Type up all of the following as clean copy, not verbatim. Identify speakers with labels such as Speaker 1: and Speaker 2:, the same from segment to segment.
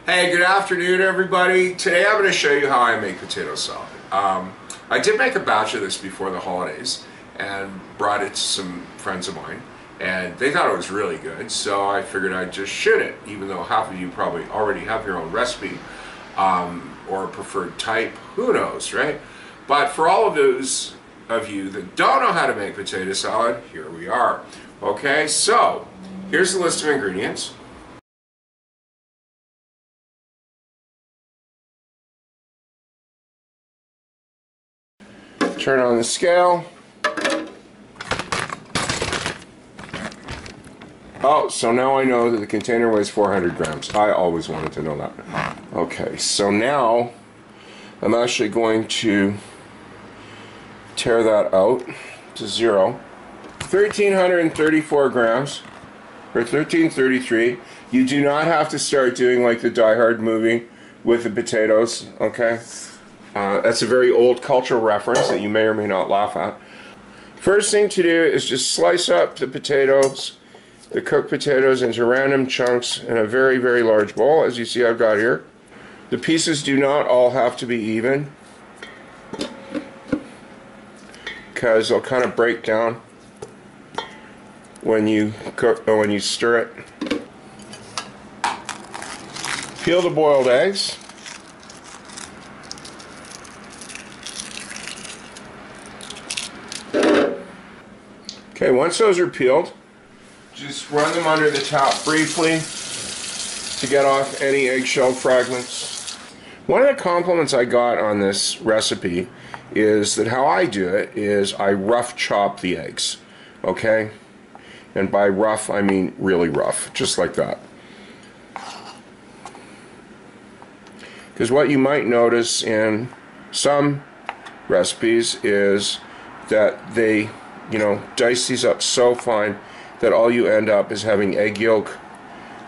Speaker 1: Hey, good afternoon, everybody. Today I'm going to show you how I make potato salad. I did make a batch of this before the holidays and brought it to some friends of mine, and they thought it was really good, so I figured I'd just shoot it, even though half of you probably already have your own recipe or a preferred type. Who knows, right? But for all of those of you that don't know how to make potato salad, here we are. Okay, so here's the list of ingredients. Turn on the scale. Oh, so now I know that the container weighs 400 grams. I always wanted to know that. Okay, so now I'm actually going to tear that out to 0. 1,334 grams, or 1,333. You do not have to start doing like the Die Hard movie with the potatoes, okay? That's a very old cultural reference that you may or may not laugh at. First thing to do is just slice up the potatoes, the cooked potatoes, into random chunks in a very, very large bowl, as you see I've got here. The pieces do not all have to be even, because they'll kind of break down when you cook or when you stir it. Peel the boiled eggs. Okay, once those are peeled, just run them under the tap briefly to get off any eggshell fragments. One of the compliments I got on this recipe is that how I do it is I rough chop the eggs, okay? And by rough, I mean really rough, just like that. Because what you might notice in some recipes is that they dice these up so fine that all you end up is having egg yolk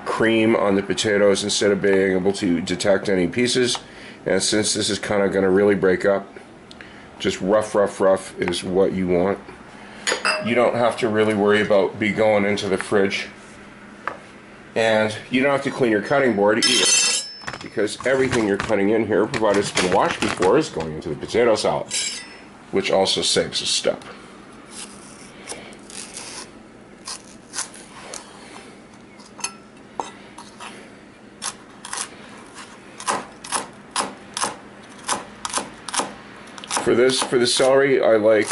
Speaker 1: cream on the potatoes instead of being able to detect any pieces. And since this is kind of going to really break up, just rough is what you want. You don't have to really worry about going into the fridge. And you don't have to clean your cutting board either, because everything you're cutting in here, provided it's been washed before, is going into the potato salad, which also saves a step. For the celery, I like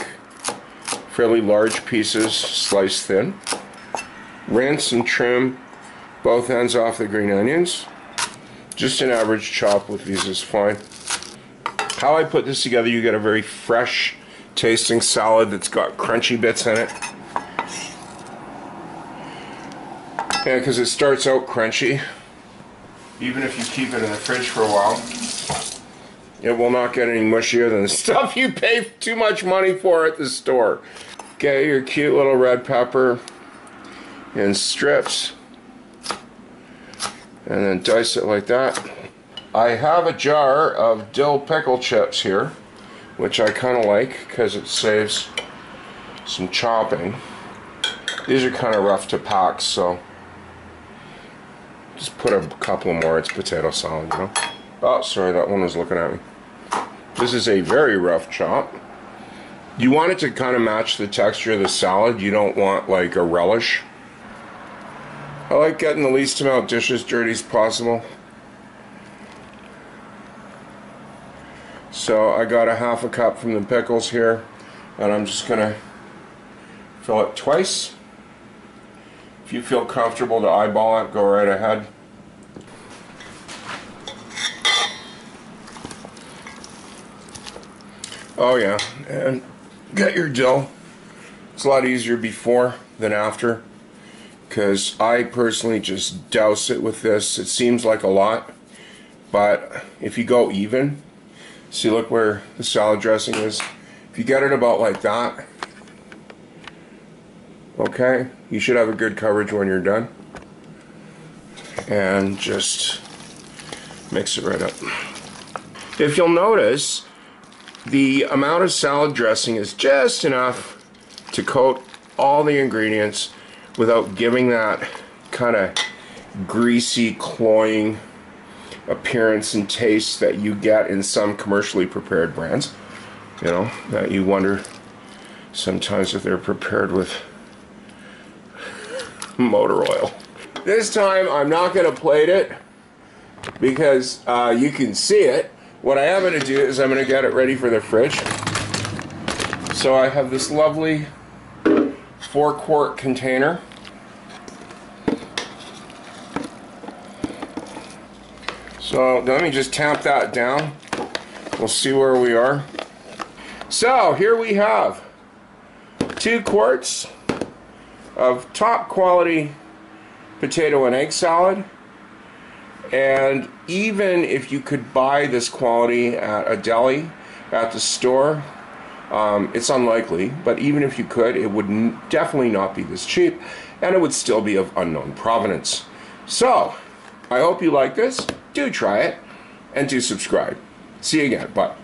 Speaker 1: fairly large pieces sliced thin. Rinse and trim both ends off the green onions. Just an average chop with these is fine. How I put this together, you get a very fresh tasting salad that's got crunchy bits in it. Yeah, because it starts out crunchy. Even if you keep it in the fridge for a while, it will not get any mushier than the stuff you pay too much money for at the store. Okay, your cute little red pepper in strips, and then dice it like that. I have a jar of dill pickle chips here, which I kind of like because it saves some chopping. These are kind of rough to pack, so just put a couple more. It's potato salad, you know. Oh, sorry, that one was looking at me. This is a very rough chop. You want it to kind of match the texture of the salad. You don't want like a relish. I like getting the least amount of dishes dirty as possible. So I got a ½ cup from the pickles here, and I'm just gonna fill it twice. If you feel comfortable to eyeball it, go right ahead. Oh yeah, and get your dill. It's a lot easier before than after, because I personally just douse it with this. It seems like a lot, but if you go even, see, look where the salad dressing is. If you get it about like that, okay, you should have a good coverage when you're done. And just mix it right up. If you'll notice, the amount of salad dressing is just enough to coat all the ingredients without giving that kind of greasy, cloying appearance and taste that you get in some commercially prepared brands. You know, that you wonder sometimes if they're prepared with motor oil. This time I'm not going to plate it because you can see it. What I am going to do is I'm going to get it ready for the fridge. So I have this lovely 4-quart container. So let me just tamp that down. We'll see where we are. So here we have 2 quarts of top quality potato and egg salad. And even if you could buy this quality at a deli, at the store, it's unlikely, but even if you could, it would definitely not be this cheap, and it would still be of unknown provenance. So, I hope you like this. Do try it, and do subscribe. See you again. Bye.